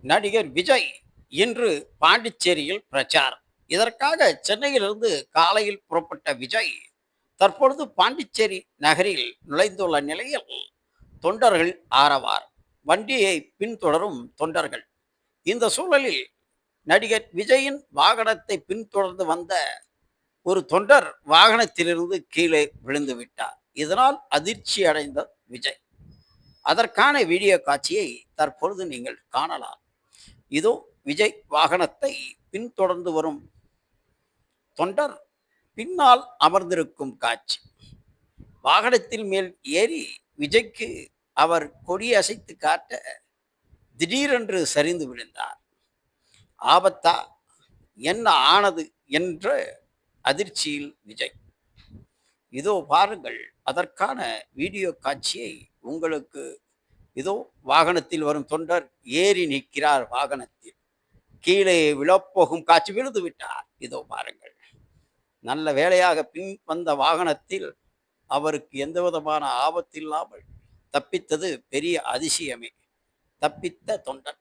நடிகர் விஜய் இன்று பாண்டிச்சேரியில் பிரச்சாரம். இதற்காக சென்னையிலிருந்து காலையில் புறப்பட்ட விஜய் தற்பொழுது பாண்டிச்சேரி நகரில் நுழைந்துள்ள நிலையில் தொண்டர்கள் ஆரவாரம். வண்டியை பின்தொடரும் தொண்டர்கள். இந்த சூழலில் நடிகர் விஜயின் வாகனத்தை பின்தொடர்ந்து வந்த ஒரு தொண்டர் வாகனத்திலிருந்து கீழே விழுந்து விட்டார். இதனால் அதிர்ச்சி அடைந்த விஜய் அதற்கான வீடியோ காட்சியை தற்பொழுது நீங்கள் காணலாம். இதோ விஜய் வாகனத்தை பின்தொடர்ந்து வரும் தொண்டர் பின்னால் அமர்ந்திருக்கும் காட்சி. வாகனத்தின் மேல் ஏறி விஜய்க்கு அவர் கொடி அசைத்து காட்ட திடீரென்று சரிந்து விழுந்தார். ஆபத்தா, என்ன ஆனது என்ற அதிர்ச்சியில் விஜய். இதோ பாருங்கள் அதற்கான வீடியோ காட்சியை உங்களுக்கு. இதோ வாகனத்தில் வரும் தொண்டர் ஏறி நிற்கிறார். வாகனத்தில் கீழே விழப்போகும் காட்சி, விழுந்து விட்டார். இதோ பாருங்கள். நல்ல வேளையாக பின் வந்த வாகனத்தில் அவருக்கு எந்த விதமான ஆபத்தில்லாமல் தப்பித்தது பெரிய அதிசயமே. தப்பித்த தொண்டர்.